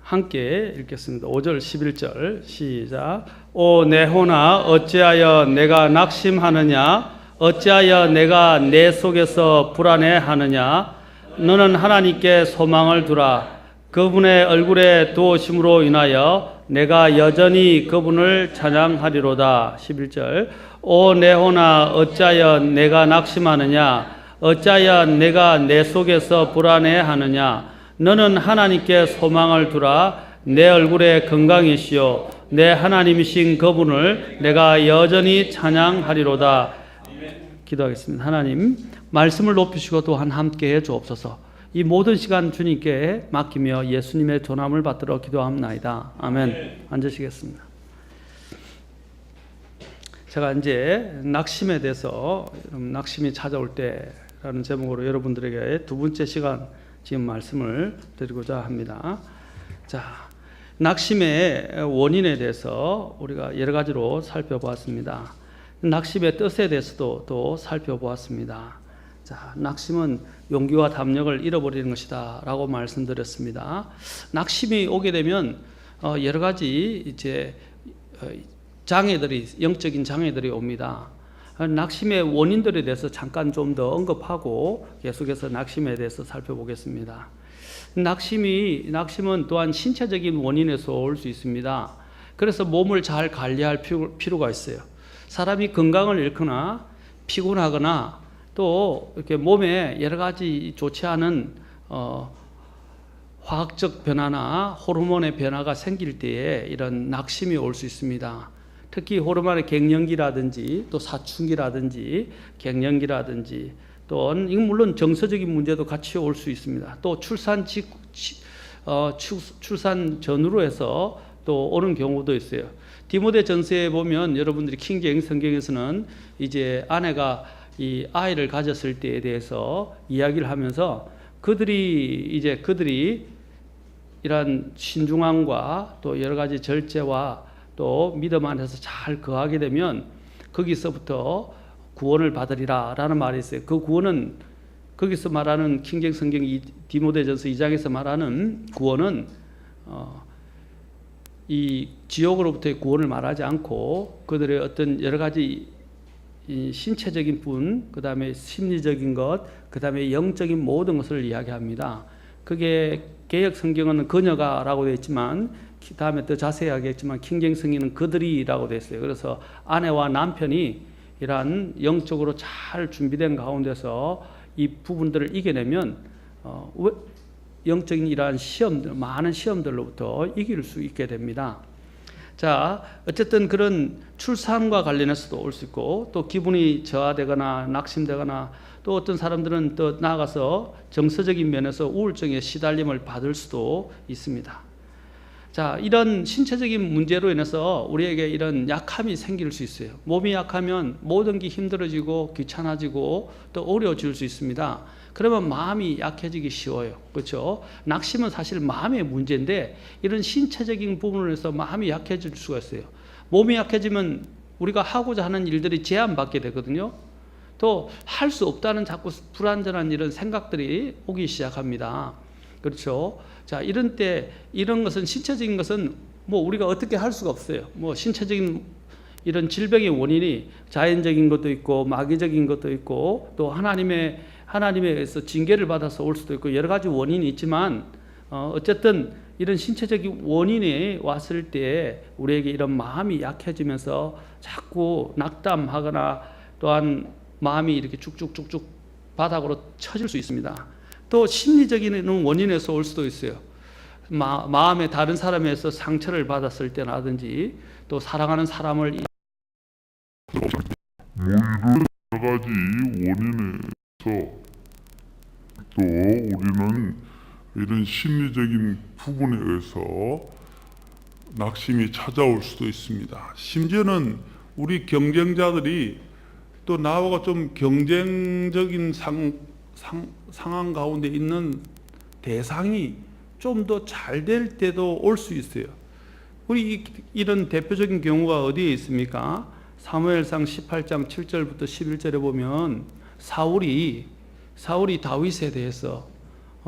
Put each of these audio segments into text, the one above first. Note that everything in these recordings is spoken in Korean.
함께 읽겠습니다. 5절 11절 시작. 오 내 혼아 어찌하여 내가 낙심하느냐, 어찌하여 내가 내 속에서 불안해하느냐. 너는 하나님께 소망을 두라. 그분의 얼굴에 두어심으로 인하여 내가 여전히 그분을 찬양하리로다. 11절. 오 내 혼아 어찌하여 내가 낙심하느냐, 어찌하여 내가 내 속에서 불안해하느냐. 너는 하나님께 소망을 두라. 내 얼굴에 건강이시오. 내 하나님이신 그분을 내가 여전히 찬양하리로다. 기도하겠습니다. 하나님, 말씀을 높이시고 또한 함께해 주옵소서. 이 모든 시간 주님께 맡기며 예수님의 전함을 받들어 기도합나이다. 아멘. 앉으시겠습니다. 제가 이제 낙심에 대해서, 낙심이 찾아올 때라는 제목으로 여러분들에게 두 번째 시간 지금 말씀을 드리고자 합니다. 자, 낙심의 원인에 대해서 우리가 여러 가지로 살펴보았습니다. 낙심의 뜻에 대해서도 또 살펴보았습니다. 자, 낙심은 용기와 담력을 잃어버리는 것이다 라고 말씀드렸습니다. 낙심이 오게 되면 여러 가지 이제 장애들이, 영적인 장애들이 옵니다. 낙심의 원인들에 대해서 잠깐 좀 더 언급하고 계속해서 낙심에 대해서 살펴보겠습니다. 낙심은 또한 신체적인 원인에서 올 수 있습니다. 그래서 몸을 잘 관리할 필요가 있어요. 사람이 건강을 잃거나 피곤하거나 또 이렇게 몸에 여러 가지 좋지 않은 화학적 변화나 호르몬의 변화가 생길 때에 이런 낙심이 올 수 있습니다. 특히 호르몬의 갱년기라든지 또 사춘기라든지 갱년기라든지 또 물론 정서적인 문제도 같이 올 수 있습니다. 또 출산 전후로 해서 또 오는 경우도 있어요. 디모데 전서에 보면 여러분들이 킹제임 성경에서는 이제 아내가 이 아이를 가졌을 때에 대해서 이야기를 하면서 그들이 이런 신중함과 또 여러 가지 절제와 또 믿음 안에서 잘 거하게 되면 거기서부터 구원을 받으리라 라는 말이 있어요. 그 구원은 거기서 말하는 킹제임 성경 디모데전서 2장에서 말하는 구원은 이 지옥으로부터의 구원을 말하지 않고 그들의 어떤 여러 가지 이 신체적인 분, 그 다음에 심리적인 것, 그 다음에 영적인 모든 것을 이야기합니다. 그게 개역 성경은 그녀가라고 되어 있지만 다음에 더 자세히 하겠지만 킹제임 성경은 그들이라고 되어 있어요. 그래서 아내와 남편이 이러한 영적으로 잘 준비된 가운데서 이 부분들을 이겨내면 영적인 이러한 시험들, 많은 시험들로부터 이길 수 있게 됩니다. 자, 어쨌든 그런 출산과 관련해서도 올 수 있고 또 기분이 저하되거나 낙심되거나 또 어떤 사람들은 또 나아가서 정서적인 면에서 우울증에 시달림을 받을 수도 있습니다. 자, 이런 신체적인 문제로 인해서 우리에게 이런 약함이 생길 수 있어요. 몸이 약하면 모든 게 힘들어지고 귀찮아지고 또 어려워질 수 있습니다. 그러면 마음이 약해지기 쉬워요. 그렇죠? 낙심은 사실 마음의 문제인데 이런 신체적인 부분을 해서 마음이 약해질 수가 있어요. 몸이 약해지면 우리가 하고자 하는 일들이 제한받게 되거든요. 또 할 수 없다는 자꾸 불안전한 이런 생각들이 오기 시작합니다. 그렇죠? 자, 이런 때 이런 것은 신체적인 것은 뭐 우리가 어떻게 할 수가 없어요. 뭐 신체적인 이런 질병의 원인이 자연적인 것도 있고 마귀적인 것도 있고 또 하나님에서 징계를 받아서 올 수도 있고 여러 가지 원인이 있지만 어쨌든 이런 신체적인 원인이 왔을 때 우리에게 이런 마음이 약해지면서 자꾸 낙담하거나 또한 마음이 이렇게 쭉쭉쭉쭉 바닥으로 처질 수 있습니다. 또 심리적인 원인에서 올 수도 있어요. 마음에 다른 사람에서 상처를 받았을 때라든지 또 사랑하는 사람을 이런 여러 가지 원인에서 또 우리는 이런 심리적인 부분에 의해서 낙심이 찾아올 수도 있습니다. 심지어는 우리 경쟁자들이 또 나와 좀 경쟁적인 상황 가운데 있는 대상이 좀 더 잘 될 때도 올 수 있어요. 우리 이런 대표적인 경우가 어디에 있습니까? 사무엘상 18장 7절부터 11절에 보면 사울이 다윗에 대해서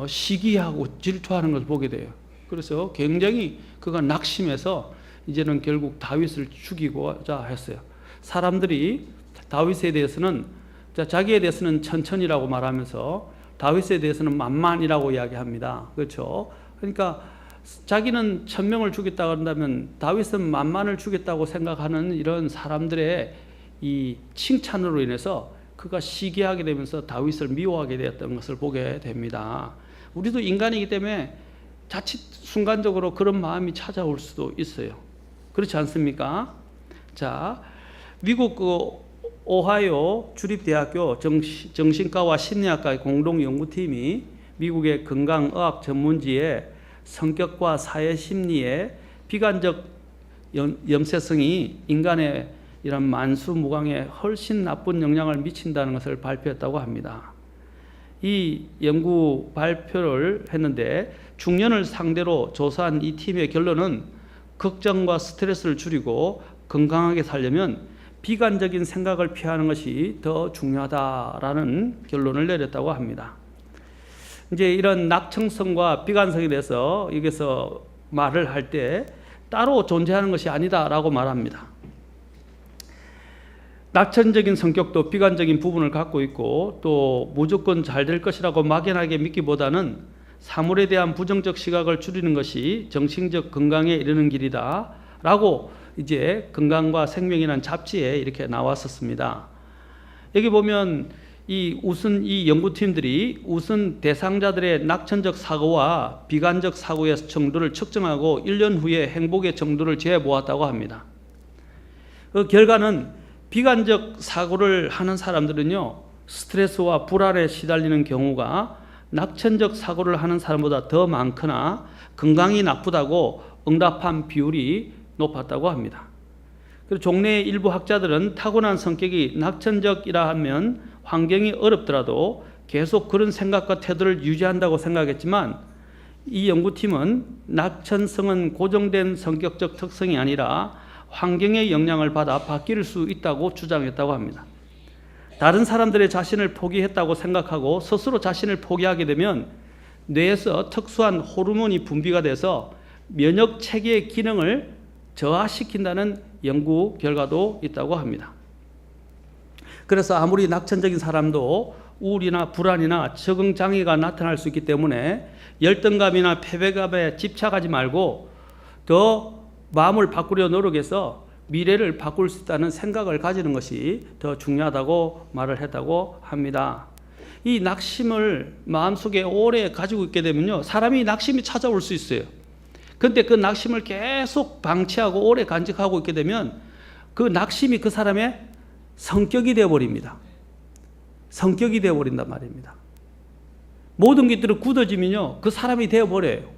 시기하고 질투하는 것을 보게 돼요. 그래서 굉장히 그가 낙심해서 이제는 결국 다윗을 죽이고자 했어요. 사람들이 다윗에 대해서는 자기에 대해서는 천천히라고 말하면서 다윗에 대해서는 만만이라고 이야기합니다. 그렇죠? 그러니까 자기는 1000명을 죽였다고 한다면 다윗은 만만을 죽였다고 생각하는 이런 사람들의 이 칭찬으로 인해서 그가 시기하게 되면서 다윗을 미워하게 되었던 것을 보게 됩니다. 우리도 인간이기 때문에 자칫 순간적으로 그런 마음이 찾아올 수도 있어요. 그렇지 않습니까? 자, 미국 오하이오 주립대학교 정신과와 심리학과의 공동연구팀이 미국의 건강의학 전문지에 성격과 사회심리의 비관적 염세성이 인간의 이런 만수무강에 훨씬 나쁜 영향을 미친다는 것을 발표했다고 합니다. 이 연구 발표를 했는데 중년을 상대로 조사한 이 팀의 결론은 걱정과 스트레스를 줄이고 건강하게 살려면 비관적인 생각을 피하는 것이 더 중요하다라는 결론을 내렸다고 합니다. 이제 이런 낙천성과 비관성에 대해서 여기서 말을 할 때 따로 존재하는 것이 아니다라고 말합니다. 낙천적인 성격도 비관적인 부분을 갖고 있고 또 무조건 잘 될 것이라고 막연하게 믿기보다는 사물에 대한 부정적 시각을 줄이는 것이 정신적 건강에 이르는 길이다 라고 이제 건강과 생명이라는 잡지에 이렇게 나왔었습니다. 여기 보면 이 연구팀들이 우선 대상자들의 낙천적 사고와 비관적 사고의 정도를 측정하고 1년 후에 행복의 정도를 재보았다고 합니다. 그 결과는 비관적 사고를 하는 사람들은요, 스트레스와 불안에 시달리는 경우가 낙천적 사고를 하는 사람보다 더 많거나 건강이 나쁘다고 응답한 비율이 높았다고 합니다. 그리고 종래의 일부 학자들은 타고난 성격이 낙천적이라 하면 환경이 어렵더라도 계속 그런 생각과 태도를 유지한다고 생각했지만 이 연구팀은 낙천성은 고정된 성격적 특성이 아니라 환경의 영향을 받아 바뀔 수 있다고 주장했다고 합니다. 다른 사람들의 자신을 포기했다고 생각하고 스스로 자신을 포기하게 되면 뇌에서 특수한 호르몬이 분비가 돼서 면역 체계의 기능을 저하시킨다는 연구 결과도 있다고 합니다. 그래서 아무리 낙천적인 사람도 우울이나 불안이나 적응 장애가 나타날 수 있기 때문에 열등감이나 패배감에 집착하지 말고 더 마음을 바꾸려 노력해서 미래를 바꿀 수 있다는 생각을 가지는 것이 더 중요하다고 말을 했다고 합니다. 이 낙심을 마음속에 오래 가지고 있게 되면요, 사람이 낙심이 찾아올 수 있어요. 그런데 그 낙심을 계속 방치하고 오래 간직하고 있게 되면 그 낙심이 그 사람의 성격이 되어버립니다. 성격이 되어버린단 말입니다. 모든 것들이 굳어지면요, 그 사람이 되어버려요.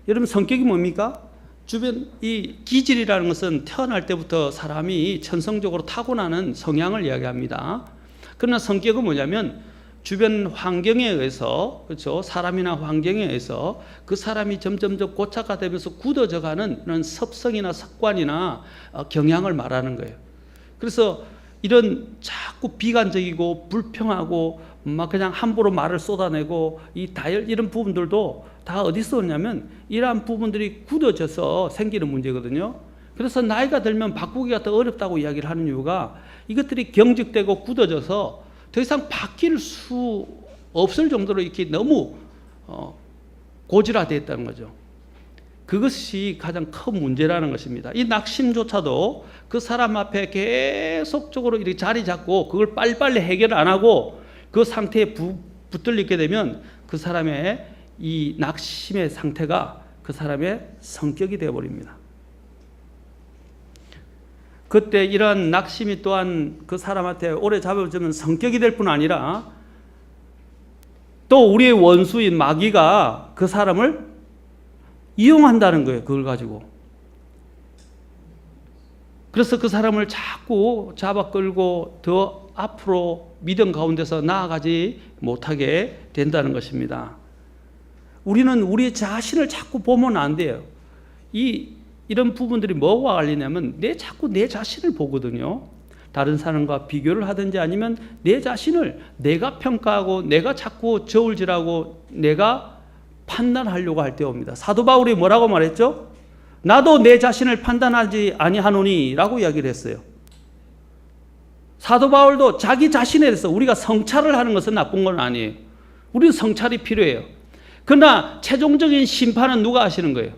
여러분, 성격이 뭡니까? 주변 이 기질이라는 것은 태어날 때부터 사람이 천성적으로 타고나는 성향을 이야기합니다. 그러나 성격은 뭐냐면 주변 환경에 의해서, 그렇죠? 사람이나 환경에 의해서 그 사람이 점점점 고착화되면서 굳어져가는 그런 습성이나 습관이나 경향을 말하는 거예요. 그래서 이런 자꾸 비관적이고 불평하고 막 그냥 함부로 말을 쏟아내고 이 다혈 이런 부분들도 다 어디서 오냐면 이러한 부분들이 굳어져서 생기는 문제거든요. 그래서 나이가 들면 바꾸기가 더 어렵다고 이야기를 하는 이유가 이것들이 경직되고 굳어져서 더 이상 바뀔 수 없을 정도로 이렇게 너무 고질화되어 있다는 거죠. 그것이 가장 큰 문제라는 것입니다. 이 낙심조차도 그 사람 앞에 계속적으로 이렇게 자리 잡고 그걸 빨리빨리 해결 안 하고 그 상태에 붙들리게 되면 그 사람의 이 낙심의 상태가 그 사람의 성격이 되어버립니다. 그때 이러한 낙심이 또한 그 사람한테 오래 잡아주면 성격이 될 뿐 아니라 또 우리의 원수인 마귀가 그 사람을 이용한다는 거예요. 그걸 가지고. 그래서 그 사람을 자꾸 잡아 끌고 더 앞으로 믿음 가운데서 나아가지 못하게 된다는 것입니다. 우리는 우리 자신을 자꾸 보면 안 돼요. 이런 부분들이 뭐와 관련이냐면 자꾸 내 자신을 보거든요. 다른 사람과 비교를 하든지 아니면 내 자신을 내가 평가하고 내가 자꾸 저울질하고 내가 판단하려고 할 때 옵니다. 사도 바울이 뭐라고 말했죠? 나도 내 자신을 판단하지 아니하노니 라고 이야기를 했어요. 사도 바울도 자기 자신에 대해서 우리가 성찰을 하는 것은 나쁜 건 아니에요. 우리는 성찰이 필요해요. 그러나 최종적인 심판은 누가 하시는 거예요?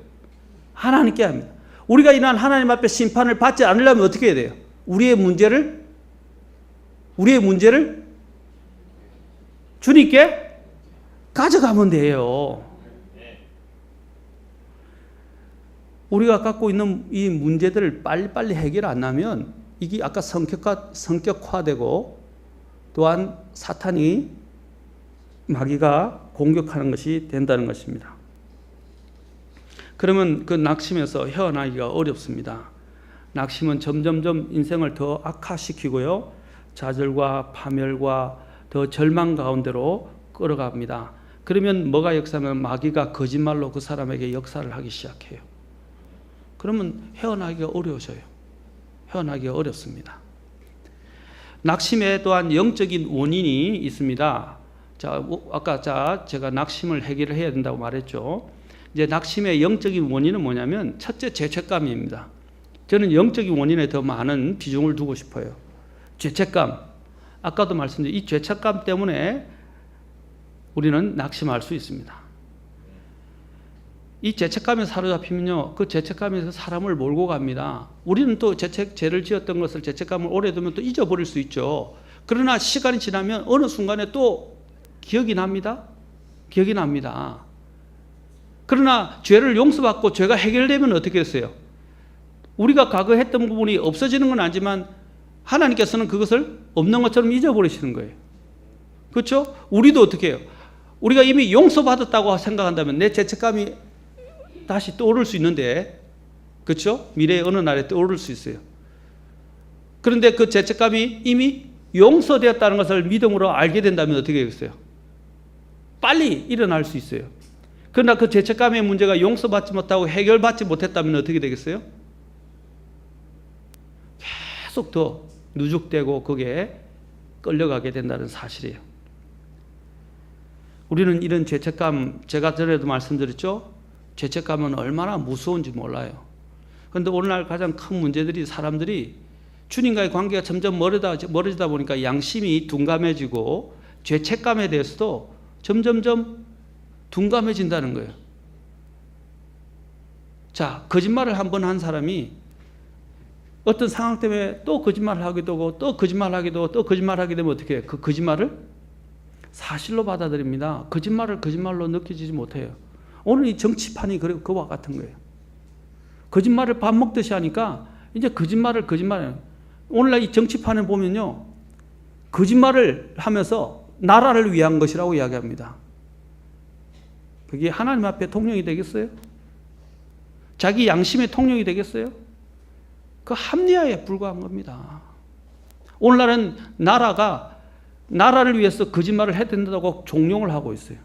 하나님께 합니다. 우리가 이런 하나님 앞에 심판을 받지 않으려면 어떻게 해야 돼요? 우리의 문제를 주님께 가져가면 돼요. 우리가 갖고 있는 이 문제들을 빨리빨리 해결 안 하면 이게 아까 성격화되고 또한 사탄이 마귀가 공격하는 것이 된다는 것입니다. 그러면 그 낙심에서 헤어나기가 어렵습니다. 낙심은 점점점 인생을 더 악화시키고요. 좌절과 파멸과 더 절망 가운데로 끌어갑니다. 그러면 뭐가 역사하면 마귀가 거짓말로 그 사람에게 역사를 하기 시작해요. 그러면 헤어나기가 어려워져요. 헤어나기가 어렵습니다. 낙심에 또한 영적인 원인이 있습니다. 아까 제가 낙심을 해결해야 된다고 말했죠. 이제 낙심의 영적인 원인은 뭐냐면 첫째 죄책감입니다. 저는 영적인 원인에 더 많은 비중을 두고 싶어요. 죄책감. 아까도 말씀드린 이 죄책감 때문에 우리는 낙심할 수 있습니다. 이 죄책감에 사로잡히면요, 그 죄책감에서 사람을 몰고 갑니다. 우리는 또 죄를 지었던 것을 죄책감을 오래 두면 또 잊어버릴 수 있죠. 그러나 시간이 지나면 어느 순간에 또 기억이 납니다. 기억이 납니다. 그러나 죄를 용서받고 죄가 해결되면 어떻게 됐어요? 우리가 과거에 했던 부분이 없어지는 건 아니지만 하나님께서는 그것을 없는 것처럼 잊어버리시는 거예요. 그렇죠? 우리도 어떻게 해요? 우리가 이미 용서받았다고 생각한다면 내 죄책감이 다시 떠오를 수 있는데, 그렇죠? 미래의 어느 날에 떠오를 수 있어요. 그런데 그 죄책감이 이미 용서되었다는 것을 믿음으로 알게 된다면 어떻게 되겠어요? 빨리 일어날 수 있어요. 그러나 그 죄책감의 문제가 용서받지 못하고 해결받지 못했다면 어떻게 되겠어요? 계속 더 누적되고 거기에 끌려가게 된다는 사실이에요. 우리는 이런 죄책감, 제가 전에도 말씀드렸죠? 죄책감은 얼마나 무서운지 몰라요. 그런데 오늘날 가장 큰 문제들이 사람들이 주님과의 관계가 점점 멀어지다 보니까 양심이 둔감해지고 죄책감에 대해서도 점점점 둔감해진다는 거예요. 자, 거짓말을 한 번 한 사람이 어떤 상황 때문에 또 거짓말을 하게 되고 또 거짓말하기도 하고 또 거짓말하게 되면 어떻게 해요? 그 거짓말을 사실로 받아들입니다. 거짓말을 거짓말로 느껴지지 못해요. 오늘 이 정치판이 그와 같은 거예요. 거짓말을 밥 먹듯이 하니까 이제 거짓말을 오늘날 이 정치판을 보면요, 거짓말을 하면서 나라를 위한 것이라고 이야기합니다. 그게 하나님 앞에 통용이 되겠어요? 자기 양심의 통용이 되겠어요? 그 합리화에 불과한 겁니다. 오늘날은 나라를 위해서 거짓말을 해야 된다고 종용을 하고 있어요.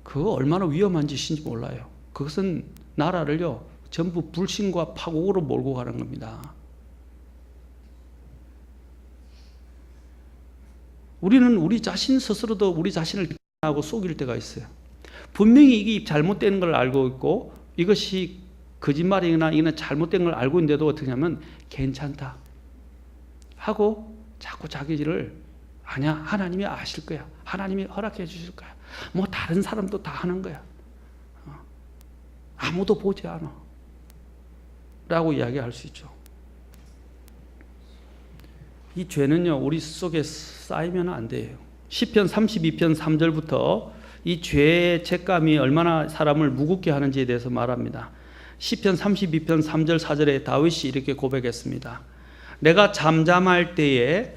그거 얼마나 위험한 짓인지 몰라요. 그것은 나라를요, 전부 불신과 파국으로 몰고 가는 겁니다. 우리는 우리 자신 스스로도 우리 자신을 하고 속일 때가 있어요. 분명히 이게 잘못된 걸 알고 있고 이것이 거짓말이나 이건 잘못된 걸 알고 있는데도 어떻게 하냐면 괜찮다 하고 자꾸 자기를 아니야, 하나님이 아실 거야, 하나님이 허락해 주실 거야, 뭐 다른 사람도 다 하는 거야, 아무도 보지 않아 라고 이야기할 수 있죠. 이 죄는요, 우리 속에 쌓이면 안 돼요. 시편 32편 3절부터 이 죄의 책감이 얼마나 사람을 무겁게 하는지에 대해서 말합니다. 시편 32편 3절 4절에 다윗이 이렇게 고백했습니다. 내가 잠잠할 때에,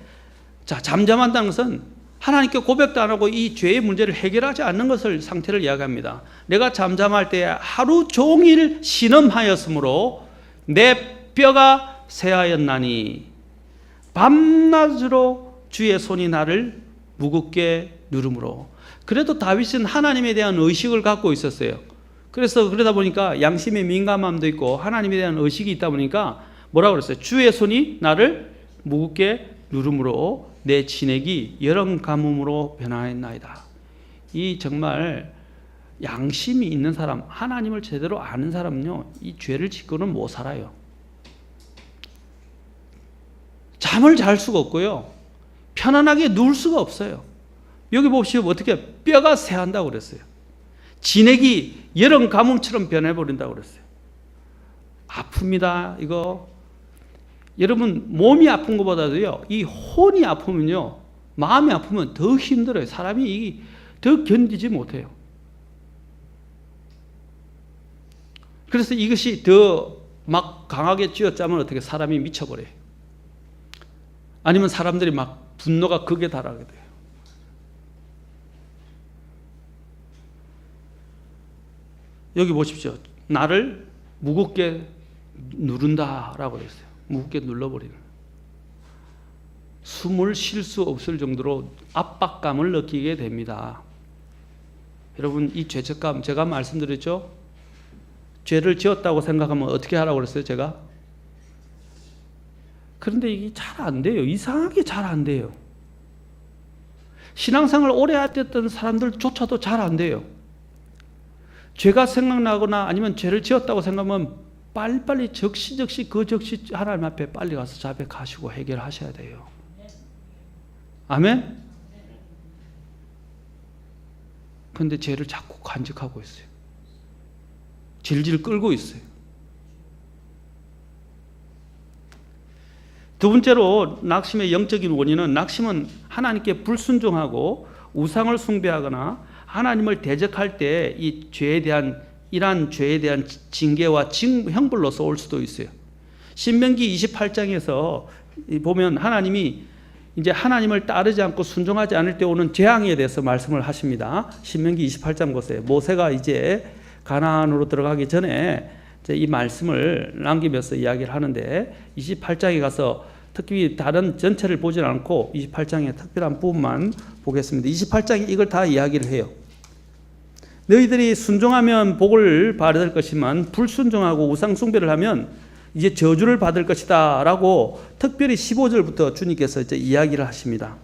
자, 잠잠한다는 것은 하나님께 고백도 안 하고 이 죄의 문제를 해결하지 않는 것을 상태를 이야기합니다. 내가 잠잠할 때 하루 종일 신음하였으므로 내 뼈가 쇠하였나니 밤낮으로 주의 손이 나를 무겁게 누르므로. 그래도 다윗은 하나님에 대한 의식을 갖고 있었어요. 그래서 그러다 보니까 양심의 민감함도 있고 하나님에 대한 의식이 있다 보니까 뭐라고 그랬어요? 주의 손이 나를 무겁게 누르므로 내 진액이 여름 가뭄으로 변화했나이다. 이 정말 양심이 있는 사람, 하나님을 제대로 아는 사람은요, 이 죄를 짓고는 못 살아요. 잠을 잘 수가 없고요, 편안하게 누울 수가 없어요. 여기 보시면 어떻게 뼈가 새한다고 그랬어요. 진액이 여름 가뭄처럼 변해버린다고 그랬어요. 아픕니다. 이거 여러분, 몸이 아픈 것보다도요, 이 혼이 아프면요, 마음이 아프면 더 힘들어요. 사람이 더 견디지 못해요. 그래서 이것이 더 막 강하게 쥐어짜면 어떻게 사람이 미쳐버려요. 아니면 사람들이 막 분노가 극에 달하게 돼요. 여기 보십시오. 나를 무겁게 누른다라고 했어요. 무겁게 눌러버리는. 숨을 쉴 수 없을 정도로 압박감을 느끼게 됩니다. 여러분, 이 죄책감, 제가 말씀드렸죠? 죄를 지었다고 생각하면 어떻게 하라고 그랬어요, 제가? 그런데 이게 잘 안 돼요. 이상하게 잘 안 돼요. 신앙생활 오래 했던 사람들조차도 잘 안 돼요. 죄가 생각나거나 아니면 죄를 지었다고 생각하면 빨리빨리 즉시 하나님 앞에 빨리 가서 자백하시고 해결하셔야 돼요. 아멘? 그런데 죄를 자꾸 간직하고 있어요. 질질 끌고 있어요. 두 번째로 낙심의 영적인 원인은, 낙심은 하나님께 불순종하고 우상을 숭배하거나 하나님을 대적할 때 이 죄에 대한, 이러한 죄에 대한 징계와 형벌로서 올 수도 있어요. 신명기 28장에서 보면 하나님이 이제 하나님을 따르지 않고 순종하지 않을 때 오는 재앙에 대해서 말씀을 하십니다. 신명기 28장 보세요. 모세가 이제 가나안으로 들어가기 전에 이제 이 말씀을 남기면서 이야기를 하는데, 28장에 가서 특히 다른 전체를 보진 않고 28장의 특별한 부분만 보겠습니다. 28장이 이걸 다 이야기를 해요. 너희들이 순종하면 복을 받을 것이면 불순종하고 우상 숭배를 하면 이제 저주를 받을 것이다 라고 특별히 15절부터 주님께서 이제 이야기를 하십니다.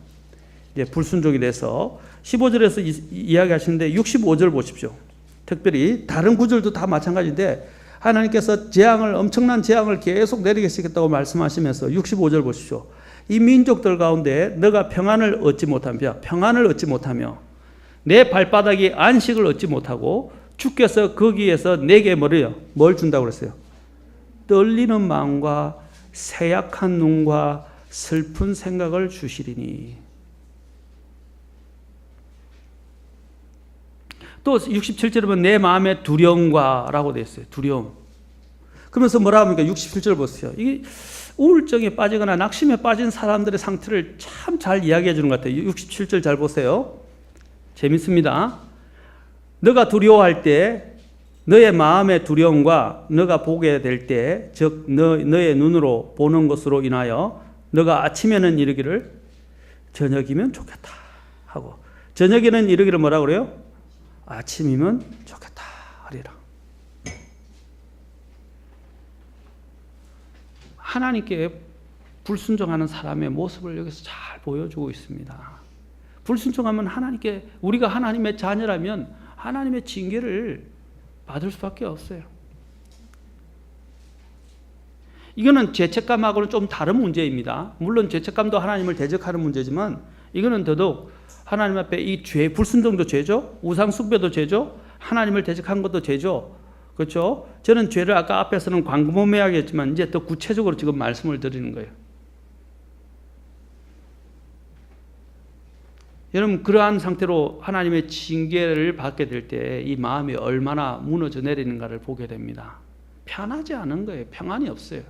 이제 불순종에 대해서 15절에서 이야기하시는데 65절 보십시오. 특별히 다른 구절도 다 마찬가지인데 하나님께서 엄청난 재앙을 계속 내리시겠다고 말씀하시면서 65절 보십시오. 이 민족들 가운데 너가 평안을 얻지 못하며 내 발바닥이 안식을 얻지 못하고 주께서 거기에서 내게 뭘 준다고 그랬어요? 떨리는 마음과 쇠약한 눈과 슬픈 생각을 주시리니. 또 67절에 보면 내 마음의 두려움과 라고 되어 있어요. 두려움. 그러면서 뭐라 합니까? 67절 보세요. 이게 우울증에 빠지거나 낙심에 빠진 사람들의 상태를 참 잘 이야기해 주는 것 같아요. 67절 잘 보세요. 재밌습니다. 너가 두려워할 때 너의 마음의 두려움과 너가 보게 될 때, 즉 너의 눈으로 보는 것으로 인하여 너가 아침에는 이르기를 저녁이면 좋겠다 하고, 저녁에는 이르기를 뭐라고 그래요? 아침이면 좋겠다 하리라. 하나님께 불순종하는 사람의 모습을 여기서 잘 보여주고 있습니다. 불순종하면 우리가 하나님의 자녀라면 하나님의 징계를 받을 수밖에 없어요. 이거는 죄책감하고는 좀 다른 문제입니다. 물론 죄책감도 하나님을 대적하는 문제지만 이거는 더더욱 하나님 앞에 이 죄, 불순종도 죄죠. 우상 숭배도 죄죠. 하나님을 대적한 것도 죄죠. 그렇죠? 저는 죄를 아까 앞에서는 광범위하게 이제 더 구체적으로 지금 말씀을 드리는 거예요. 여러분, 그러한 상태로 하나님의 징계를 받게 될 때 이 마음이 얼마나 무너져 내리는가를 보게 됩니다. 편하지 않은 거예요. 평안이 없어요.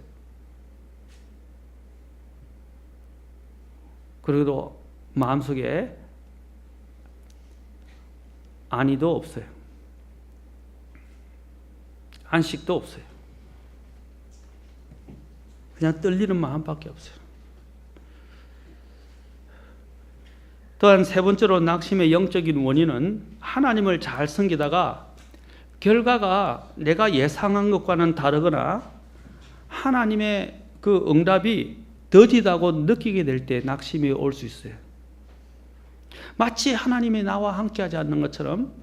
그래도 마음속에 안위도 없어요. 안식도 없어요. 그냥 떨리는 마음밖에 없어요. 또한 세 번째로 낙심의 영적인 원인은 하나님을 잘 섬기다가 결과가 내가 예상한 것과는 다르거나 하나님의 그 응답이 더디다고 느끼게 될 때 낙심이 올 수 있어요. 마치 하나님이 나와 함께하지 않는 것처럼,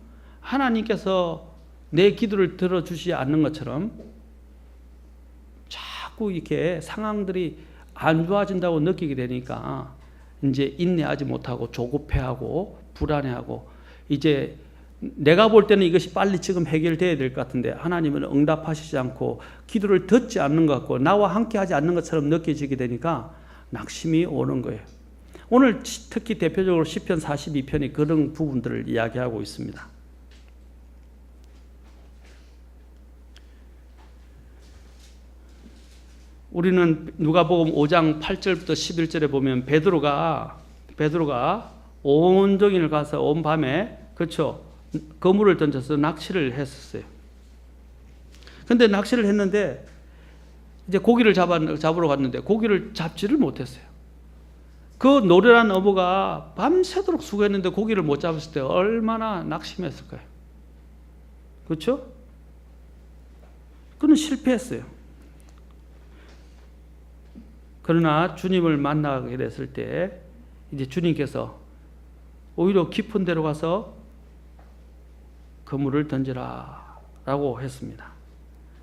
하나님께서 내 기도를 들어주지 않는 것처럼 자꾸 이렇게 상황들이 안 좋아진다고 느끼게 되니까 이제 인내하지 못하고 조급해하고 불안해하고, 이제 내가 볼 때는 이것이 빨리 지금 해결돼야 될 것 같은데 하나님은 응답하시지 않고 기도를 듣지 않는 것 같고 나와 함께하지 않는 것처럼 느껴지게 되니까 낙심이 오는 거예요. 오늘 특히 대표적으로 시편 42편이 그런 부분들을 이야기하고 있습니다. 우리는 누가복음 5장 8절부터 11절에 보면 베드로가 온종일 가서 온 밤에, 그렇죠, 그물을 던져서 낚시를 했었어요. 근데 낚시를 했는데 이제 고기를 잡으러 갔는데 고기를 잡지를 못했어요. 그 노련한 어부가 밤새도록 수고했는데 고기를 못 잡았을 때 얼마나 낙심했을까요? 그렇죠? 그는 실패했어요. 그러나 주님을 만나게 됐을 때 이제 주님께서 오히려 깊은 데로 가서 그물을 던지라 라고 했습니다.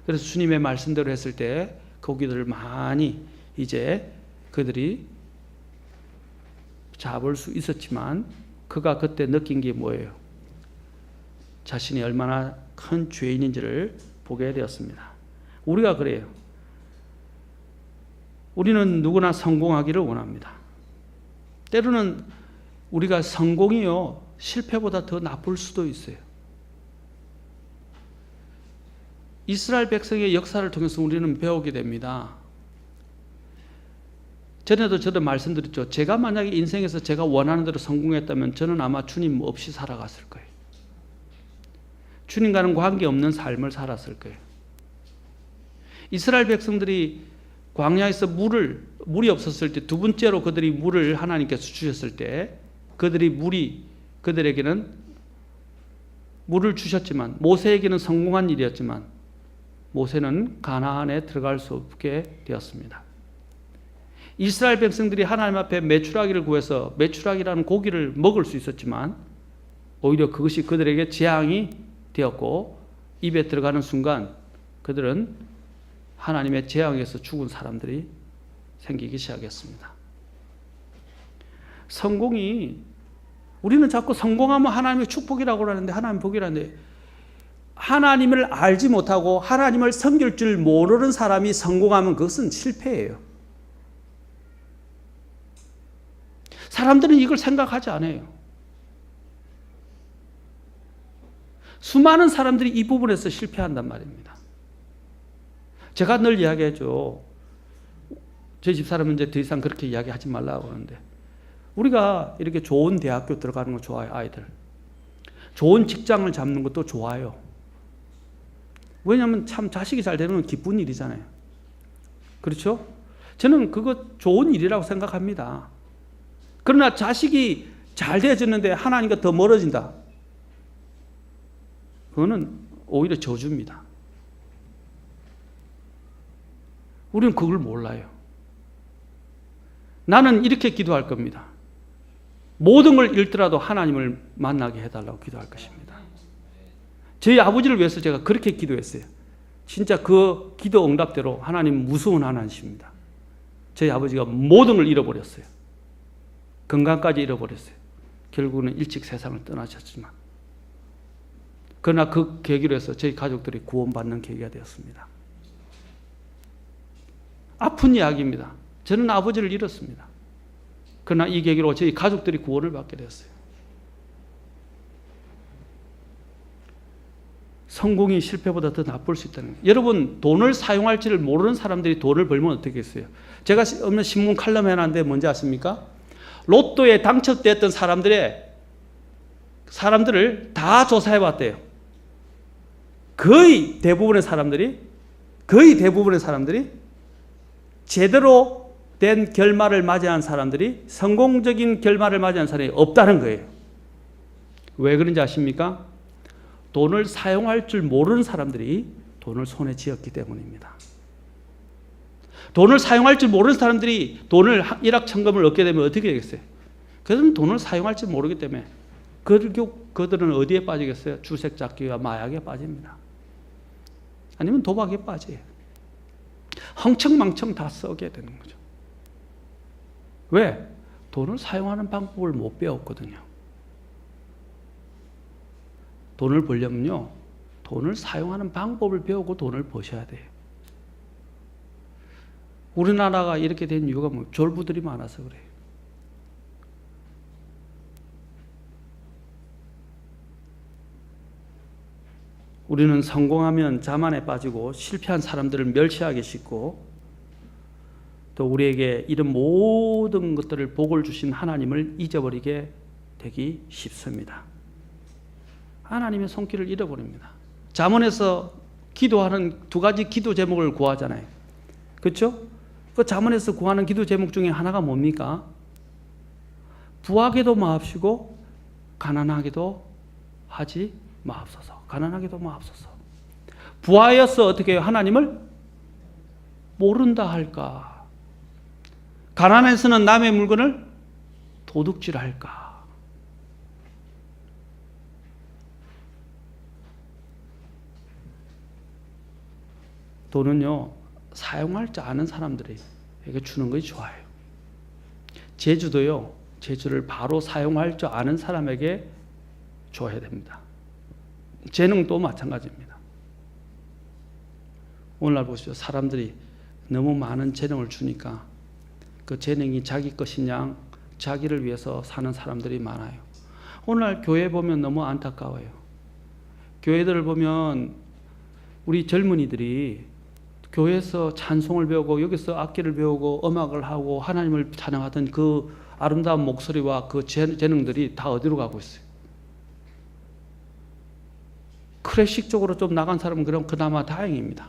그래서 주님의 말씀대로 했을 때 고기들을 많이 이제 그들이 잡을 수 있었지만 그가 그때 느낀 게 뭐예요? 자신이 얼마나 큰 죄인인지를 보게 되었습니다. 우리가 그래요. 우리는 누구나 성공하기를 원합니다. 때로는 우리가 성공이요, 실패보다 더 나쁠 수도 있어요. 이스라엘 백성의 역사를 통해서 우리는 배우게 됩니다. 전에도 저도 말씀드렸죠. 제가 만약에 인생에서 제가 원하는 대로 성공했다면 저는 아마 주님 없이 살아갔을 거예요. 주님과는 관계없는 삶을 살았을 거예요. 이스라엘 백성들이 광야에서 물이 없었을 때, 두 번째로 그들이 물을 하나님께서 주셨을 때 그들에게는 물을 주셨지만, 모세에게는 성공한 일이었지만 모세는 가나안에 들어갈 수 없게 되었습니다. 이스라엘 백성들이 하나님 앞에 메추라기를 구해서 메추라기라는 고기를 먹을 수 있었지만 오히려 그것이 그들에게 재앙이 되었고, 입에 들어가는 순간 그들은 하나님의 재앙에서 죽은 사람들이 생기기 시작했습니다. 성공이, 우리는 자꾸 성공하면 하나님의 축복이라고 하는데, 하나님 복이라는데, 하나님을 알지 못하고 하나님을 섬길 줄 모르는 사람이 성공하면 그것은 실패예요. 사람들은 이걸 생각하지 않아요. 수많은 사람들이 이 부분에서 실패한단 말입니다. 제가 늘 이야기하죠. 저희 집사람은 이제 더 이상 그렇게 이야기하지 말라고 하는데, 우리가 이렇게 좋은 대학교 들어가는 거 좋아요. 아이들 좋은 직장을 잡는 것도 좋아요. 왜냐하면 참 자식이 잘 되는 건 기쁜 일이잖아요. 그렇죠? 저는 그거 좋은 일이라고 생각합니다. 그러나 자식이 잘 되어졌는데 하나님과 더 멀어진다, 그거는 오히려 저주입니다. 우리는 그걸 몰라요. 나는 이렇게 기도할 겁니다. 모든 걸 잃더라도 하나님을 만나게 해달라고 기도할 것입니다. 저희 아버지를 위해서 제가 그렇게 기도했어요. 진짜 그 기도 응답대로 하나님 무서운 하나님이십니다. 저희 아버지가 모든 걸 잃어버렸어요. 건강까지 잃어버렸어요. 결국은 일찍 세상을 떠나셨지만, 그러나 그 계기로 해서 저희 가족들이 구원받는 계기가 되었습니다. 아픈 이야기입니다. 저는 아버지를 잃었습니다. 그러나 이 계기로 저희 가족들이 구원을 받게 되었어요. 성공이 실패보다 더 나쁠 수 있다는 거예요. 여러분, 돈을 사용할지를 모르는 사람들이 돈을 벌면 어떻게 했어요? 제가 오늘 신문 칼럼 해놨는데 뭔지 아십니까? 로또에 당첨됐던 사람들의 사람들을 다 조사해 봤대요. 거의 대부분의 사람들이 제대로 된 결말을 맞이한 사람들이, 성공적인 결말을 맞이한 사람이 없다는 거예요. 왜 그런지 아십니까? 돈을 사용할 줄 모르는 사람들이 돈을 손에 쥐었기 때문입니다. 돈을 사용할 줄 모르는 사람들이 돈을 일확천금을 얻게 되면 어떻게 되겠어요? 그들은 돈을 사용할 줄 모르기 때문에 결국 그들은 어디에 빠지겠어요? 주색잡기와 마약에 빠집니다. 아니면 도박에 빠져요. 흥청망청 다 써게 되는 거죠. 왜? 돈을 사용하는 방법을 못 배웠거든요. 돈을 벌려면요, 돈을 사용하는 방법을 배우고 돈을 버셔야 돼요. 우리나라가 이렇게 된 이유가 뭐 졸부들이 많아서 그래요. 우리는 성공하면 자만에 빠지고 실패한 사람들을 멸시하기 쉽고, 또 우리에게 이런 모든 것들을 복을 주신 하나님을 잊어버리게 되기 쉽습니다. 하나님의 손길을 잃어버립니다. 잠언에서 기도하는 두 가지 기도 제목을 구하잖아요. 그렇죠? 그 잠언에서 구하는 기도 제목 중에 하나가 뭡니까? 부하게도 마옵시고 가난하게도 하지 마옵소서. 가난하게도 마옵소서. 부하여서 어떻게 해요? 하나님을 모른다 할까? 가난해서는 남의 물건을 도둑질할까? 돈은요, 사용할 줄 아는 사람들에게 주는 것이 좋아요. 재주도요, 재주를 바로 사용할 줄 아는 사람에게 줘야 됩니다. 재능도 마찬가지입니다. 오늘날 보시죠. 사람들이 너무 많은 재능을 주니까 그 재능이 자기 것이냐, 자기를 위해서 사는 사람들이 많아요. 오늘날 교회 보면 너무 안타까워요. 교회들을 보면 우리 젊은이들이 교회에서 찬송을 배우고 여기서 악기를 배우고 음악을 하고 하나님을 찬양하던 그 아름다운 목소리와 그 재능들이 다 어디로 가고 있어요? 클래식 쪽으로 좀 나간 사람은 그럼 그나마 다행입니다.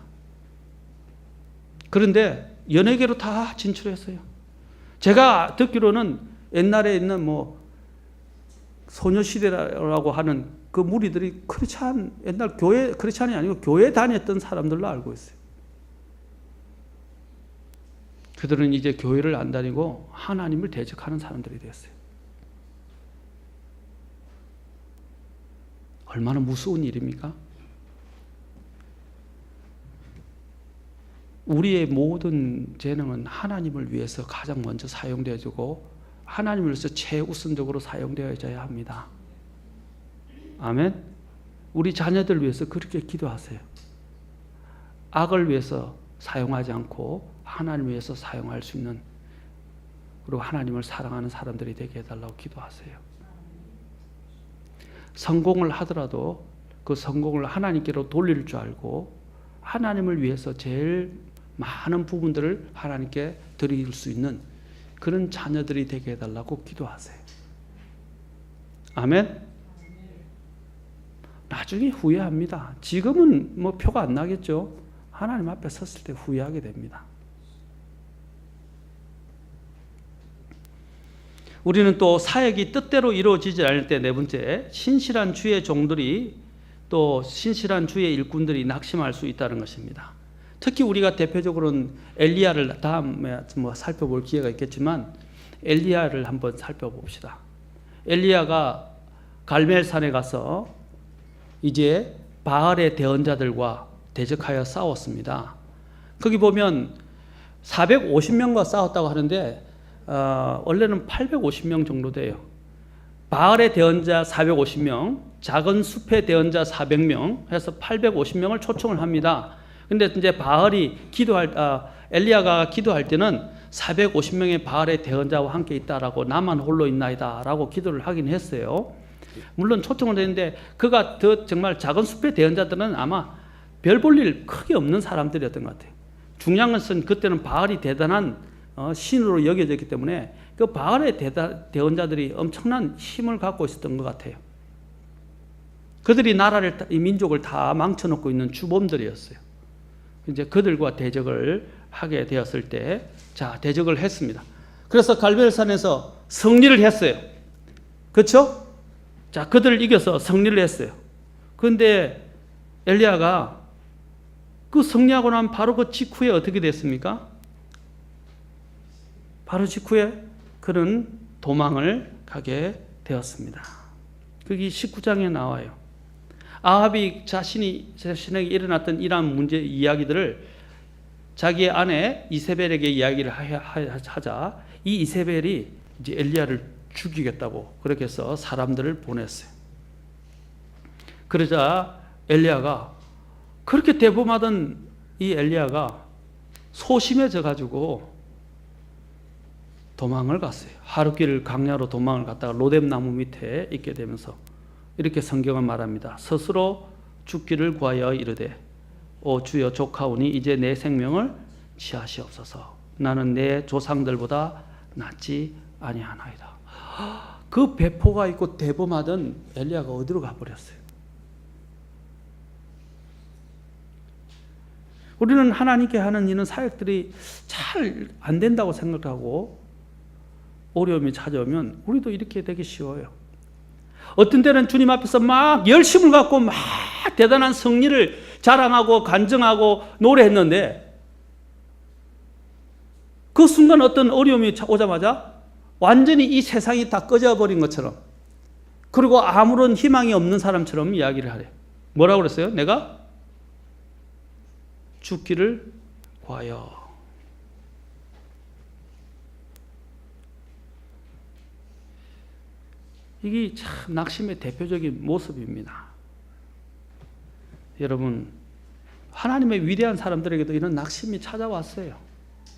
그런데 연예계로 다 진출했어요. 제가 듣기로는 옛날에 있는 뭐 소녀시대라고 하는 그 무리들이 크리스찬, 옛날 교회 크리스찬이 아니고 교회 다녔던 사람들로 알고 있어요. 그들은 이제 교회를 안 다니고 하나님을 대적하는 사람들이 됐어요. 얼마나 무서운 일입니까? 우리의 모든 재능은 하나님을 위해서 가장 먼저 사용되어지고 하나님을 위해서 최우선적으로 사용되어져야 합니다. 아멘. 우리 자녀들 위해서 그렇게 기도하세요. 악을 위해서 사용하지 않고 하나님을 위해서 사용할 수 있는, 그리고 하나님을 사랑하는 사람들이 되게 해달라고 기도하세요. 성공을 하더라도 그 성공을 하나님께로 돌릴 줄 알고 하나님을 위해서 제일 많은 부분들을 하나님께 드릴 수 있는 그런 자녀들이 되게 해달라고 기도하세요. 아멘. 나중에 후회합니다. 지금은 뭐 표가 안 나겠죠. 하나님 앞에 섰을 때 후회하게 됩니다. 우리는 또 사역이 뜻대로 이루어지지 않을 때, 네 번째, 신실한 주의 종들이, 또 신실한 주의 일꾼들이 낙심할 수 있다는 것입니다. 특히 우리가 대표적으로는 엘리야를 다음에 뭐 살펴볼 기회가 있겠지만 엘리야를 한번 살펴봅시다. 엘리야가 갈멜산에 가서 이제 바알의 대언자들과 대적하여 싸웠습니다. 거기 보면 450명과 싸웠다고 하는데 원래는 850명 정도 돼요. 바알의 대언자 450명, 작은 숲의 대언자 400명 해서 850명을 초청을 합니다. 근데 이제 엘리야가 기도할 때는 450명의 바알의 대언자와 함께 있다라고, 나만 홀로 있나이다라고 기도를 하긴 했어요. 물론 초청을 했는데 그가 더 정말 작은 숲의 대언자들은 아마 별 볼 일 크게 없는 사람들이었던 것 같아요. 중요한 것은 그때는 바알이 대단한 신으로 여겨졌기 때문에 그 바알의 대언자들이 엄청난 힘을 갖고 있었던 것 같아요. 그들이 나라를, 이 민족을 다 망쳐놓고 있는 주범들이었어요. 이제 그들과 대적을 하게 되었을 때, 자, 대적을 했습니다. 그래서 갈멜산에서 승리를 했어요. 그렇죠? 자, 그들을 이겨서 승리를 했어요. 그런데 엘리야가 그 승리하고 난 바로 그 직후에 어떻게 됐습니까? 바로 직후에 그는 도망을 가게 되었습니다. 그게 19장에 나와요. 아합이 자신에게 일어났던 이러한 문제 이야기들을 자기의 아내 이세벨에게 이야기를 하자 이 이세벨이 이제 엘리야를 죽이겠다고 그렇게 해서 사람들을 보냈어요. 그러자 엘리야가 그렇게 대범하던 이 엘리야가 소심해져 가지고 도망을 갔어요. 하룻길 강야로 도망을 갔다가 로뎀 나무 밑에 있게 되면서 이렇게 성경은 말합니다. 스스로 죽기를 구하여 이르되 오 주여 족하오니 이제 내 생명을 취하시옵소서. 나는 내 조상들보다 낫지 아니하나이다. 그 배포가 있고 대범하던 엘리야가 어디로 가버렸어요? 우리는 하나님께 하는 이런 사역들이 잘 안 된다고 생각하고 어려움이 찾아오면 우리도 이렇게 되기 쉬워요. 어떤 때는 주님 앞에서 막 열심을 갖고 막 대단한 승리를 자랑하고 간증하고 노래했는데 그 순간 어떤 어려움이 오자마자 완전히 이 세상이 다 꺼져버린 것처럼 그리고 아무런 희망이 없는 사람처럼 이야기를 하래. 뭐라고 그랬어요? 내가 죽기를 구하여. 이게 참 낙심의 대표적인 모습입니다. 여러분, 하나님의 위대한 사람들에게도 이런 낙심이 찾아왔어요.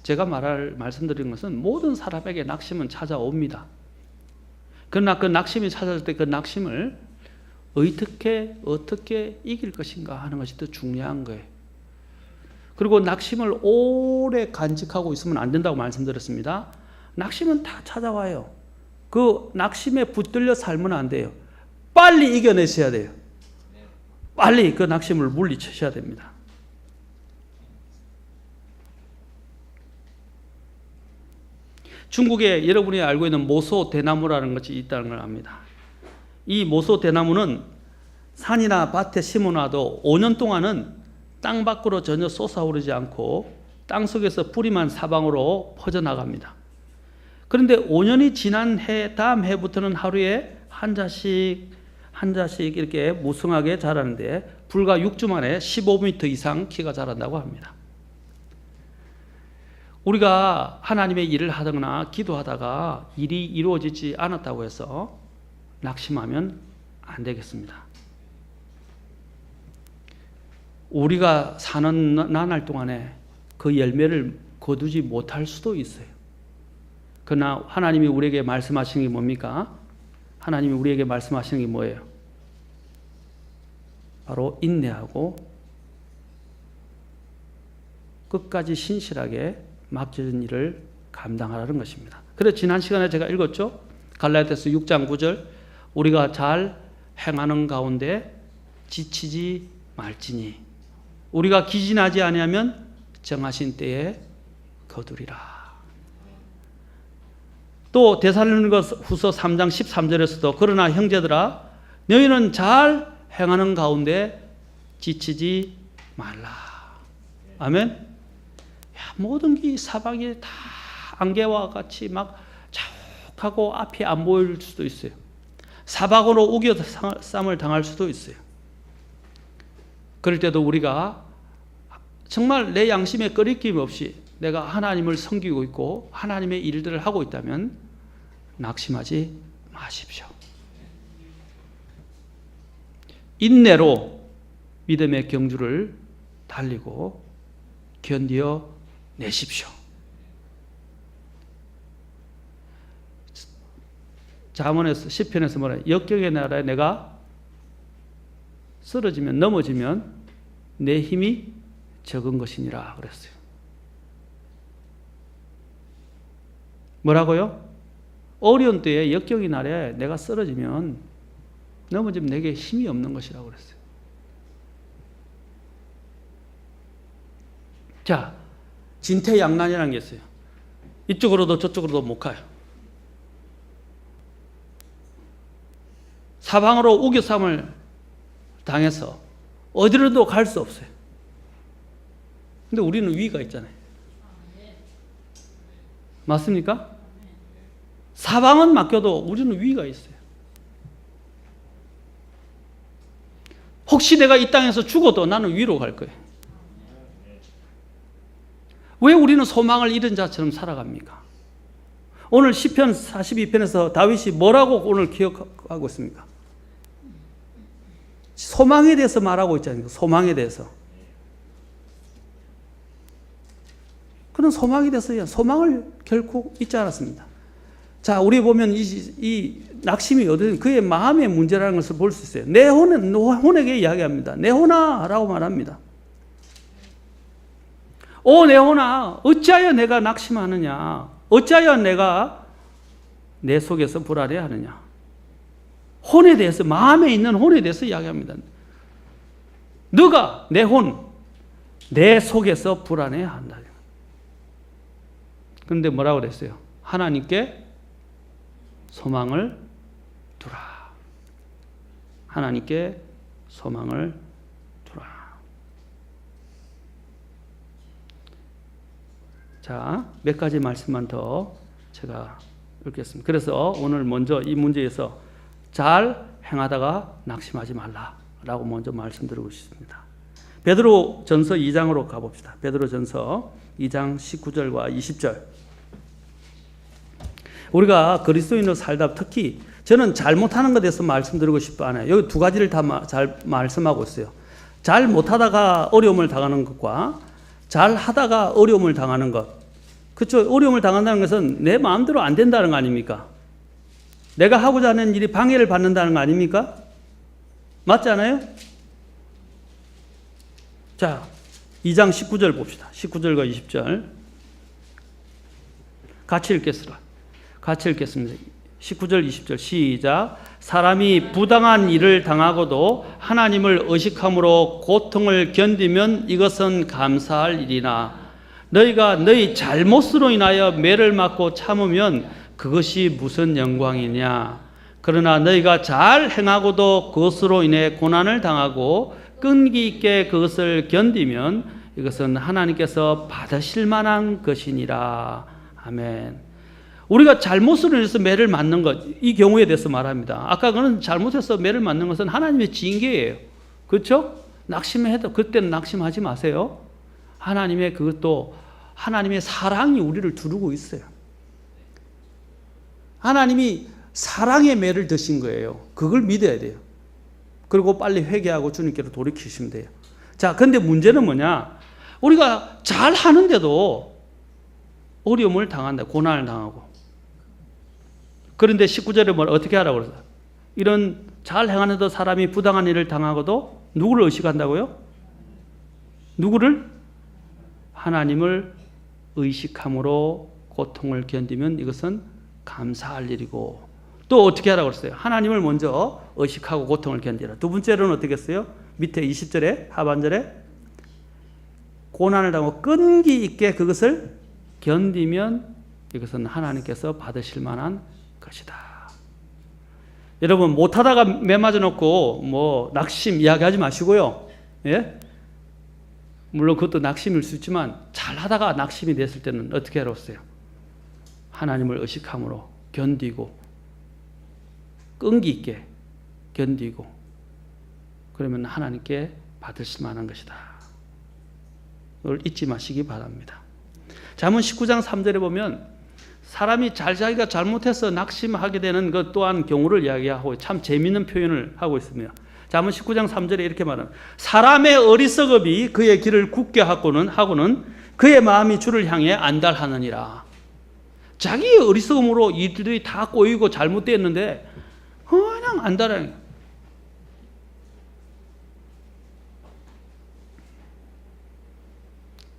제가 말씀드린 것은 모든 사람에게 낙심은 찾아옵니다. 그러나 그 낙심이 찾아올 때 그 낙심을 어떻게 이길 것인가 하는 것이 더 중요한 거예요. 그리고 낙심을 오래 간직하고 있으면 안 된다고 말씀드렸습니다. 낙심은 다 찾아와요. 그 낙심에 붙들려 살면 안 돼요. 빨리 이겨내셔야 돼요. 빨리 그 낙심을 물리치셔야 됩니다. 중국에 여러분이 알고 있는 모소 대나무라는 것이 있다는 걸 압니다. 이 모소 대나무는 산이나 밭에 심어놔도 5년 동안은 땅 밖으로 전혀 솟아오르지 않고 땅 속에서 뿌리만 사방으로 퍼져나갑니다. 그런데 5년이 지난 다음 해부터는 하루에 한 자씩 이렇게 무성하게 자라는데 불과 6주 만에 15m 이상 키가 자란다고 합니다. 우리가 하나님의 일을 하거나 기도하다가 일이 이루어지지 않았다고 해서 낙심하면 안 되겠습니다. 우리가 사는 나날 동안에 그 열매를 거두지 못할 수도 있어요. 그러나 하나님이 우리에게 말씀하시는 게 뭡니까? 하나님이 우리에게 말씀하시는 게 뭐예요? 바로 인내하고 끝까지 신실하게 맡겨진 일을 감당하라는 것입니다. 그래서 지난 시간에 제가 읽었죠? 갈라디아서 6장 9절 우리가 잘 행하는 가운데 지치지 말지니 우리가 기진하지 아니하면 정하신 때에 거두리라. 또 데살로니가후서 3장 13절에서도 그러나 형제들아 너희는 잘 행하는 가운데 지치지 말라. 아멘. 모든 게 사방이 다 안개와 같이 막 자욱하고 앞이 안 보일 수도 있어요. 사방으로 우겨쌈을 당할 수도 있어요. 그럴 때도 우리가 정말 내 양심에 꺼리낌 없이 내가 하나님을 섬기고 있고 하나님의 일들을 하고 있다면 낙심하지 마십시오. 인내로 믿음의 경주를 달리고 견디어 내십시오. 잠언에서 시편에서 뭐래? 역경의 나라에 내가 쓰러지면 넘어지면 내 힘이 적은 것이니라 그랬어요. 뭐라고요? 어려운 때에 역경의 날에 내가 쓰러지면 넘어지면 내게 힘이 없는 것이라고 그랬어요. 자, 진퇴양난이라는 게 있어요. 이쪽으로도 저쪽으로도 못 가요. 사방으로 우겨쌈을 당해서 어디로도 갈 수 없어요. 근데 우리는 위가 있잖아요. 맞습니까? 사방은 맡겨도 우리는 위가 있어요. 혹시 내가 이 땅에서 죽어도 나는 위로 갈 거예요. 왜 우리는 소망을 잃은 자처럼 살아갑니까? 오늘 시편 42편에서 다윗이 뭐라고 오늘 기억하고 있습니까? 소망에 대해서 말하고 있잖아요. 소망에 대해서. 그런 소망에 대해서 소망을 결코 잊지 않았습니다. 자, 우리 보면 이 낙심이 어디 그의 마음의 문제라는 것을 볼 수 있어요. 내 혼에게 이야기합니다. 내 혼아 라고 말합니다. 오, 내 혼아, 어찌하여 내가 낙심하느냐? 어찌하여 내가 내 속에서 불안해하느냐? 혼에 대해서, 마음에 있는 혼에 대해서 이야기합니다. 너가 내 혼, 내 속에서 불안해한다. 그런데 뭐라고 그랬어요? 하나님께 소망을 두라. 하나님께 소망을 두라. 자, 몇 가지 말씀만 더 제가 읽겠습니다. 그래서 오늘 먼저 이 문제에서 잘 행하다가 낙심하지 말라라고 먼저 말씀드리고 싶습니다. 베드로 전서 2장으로 가봅시다. 베드로 전서 2장 19절과 20절. 우리가 그리스도인으로 살다 특히 저는 잘못하는 것에 대해서 말씀드리고 싶지 않아요. 여기 두 가지를 다 잘 말씀하고 있어요. 잘 못하다가 어려움을 당하는 것과 잘 하다가 어려움을 당하는 것. 그렇죠? 어려움을 당한다는 것은 내 마음대로 안 된다는 거 아닙니까? 내가 하고자 하는 일이 방해를 받는다는 거 아닙니까? 맞지 않아요? 자, 2장 19절 봅시다. 19절과 20절. 같이 읽겠습니다. 19절, 20절 시작. 사람이 부당한 일을 당하고도 하나님을 의식함으로 고통을 견디면 이것은 감사할 일이나 너희가 너희 잘못으로 인하여 매를 맞고 참으면 그것이 무슨 영광이냐. 그러나 너희가 잘 행하고도 그것으로 인해 고난을 당하고 끈기 있게 그것을 견디면 이것은 하나님께서 받으실 만한 것이니라. 아멘. 우리가 잘못으로 인해서 매를 맞는 것, 이 경우에 대해서 말합니다. 아까 그는 잘못해서 매를 맞는 것은 하나님의 징계예요. 그렇죠? 낙심해도 그때는 낙심하지 마세요. 하나님의 그것도 하나님의 사랑이 우리를 두르고 있어요. 하나님이 사랑의 매를 드신 거예요. 그걸 믿어야 돼요. 그리고 빨리 회개하고 주님께로 돌이키시면 돼요. 자, 근데 문제는 뭐냐? 우리가 잘 하는데도 어려움을 당한다. 고난을 당하고. 그런데 19절에 뭘 어떻게 하라고 그러죠? 이런 잘 행하는데도 사람이 부당한 일을 당하고도 누구를 의식한다고요? 누구를? 하나님을 의식함으로 고통을 견디면 이것은 감사할 일이고, 또 어떻게 하라고 그랬어요? 하나님을 먼저 의식하고 고통을 견디라. 두 번째로는 어떻게 했어요? 밑에 20절에 하반절에 고난을 당하고 끈기 있게 그것을 견디면 이것은 하나님께서 받으실 만한 것이다. 여러분, 못하다가 매 맞아 놓고 뭐 낙심 이야기하지 마시고요. 예? 물론 그것도 낙심일 수 있지만 잘하다가 낙심이 됐을 때는 어떻게 하라고 했어요? 하나님을 의식함으로 견디고 끈기 있게 견디고 그러면 하나님께 받으실 만한 것이다. 이걸 잊지 마시기 바랍니다. 잠언 19장 3절에 보면 사람이 자기가 잘못해서 낙심하게 되는 것 또한 경우를 이야기하고 참 재미있는 표현을 하고 있습니다. 잠언 19장 3절에 이렇게 말합니다. 사람의 어리석음이 그의 길을 굳게 하고는 그의 마음이 주를 향해 안달하느니라. 자기의 어리석음으로 일들이 다 꼬이고 잘못되었는데 그냥 안달하는 거예요.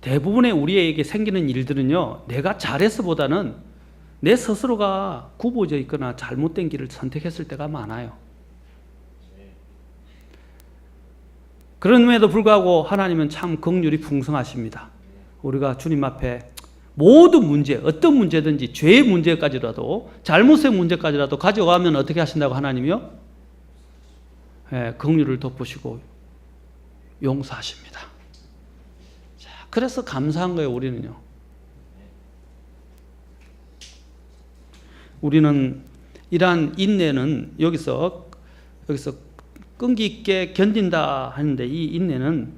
대부분의 우리에게 생기는 일들은요, 내가 잘해서보다는 내 스스로가 굽어져 있거나 잘못된 길을 선택했을 때가 많아요. 그럼에도 불구하고 하나님은 참 긍휼이 풍성하십니다. 우리가 주님 앞에 모든 문제, 어떤 문제든지 죄의 문제까지라도 잘못의 문제까지라도 가져가면 어떻게 하신다고 하나님이요? 예, 긍휼을 덮으시고 용서하십니다. 자, 그래서 감사한 거예요, 우리는요. 우리는 이러한 인내는 여기서 끈기 있게 견딘다 하는데 이 인내는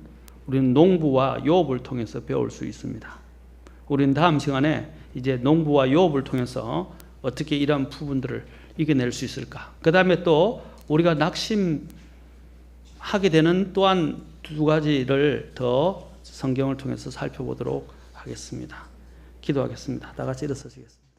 우리는 농부와 요업을 통해서 배울 수 있습니다. 우리는 다음 시간에 이제 농부와 요업을 통해서 어떻게 이러한 부분들을 이겨낼 수 있을까? 그 다음에 또 우리가 낙심하게 되는 또한 두 가지를 더 성경을 통해서 살펴보도록 하겠습니다. 기도하겠습니다. 다 같이 일어서시겠습니다.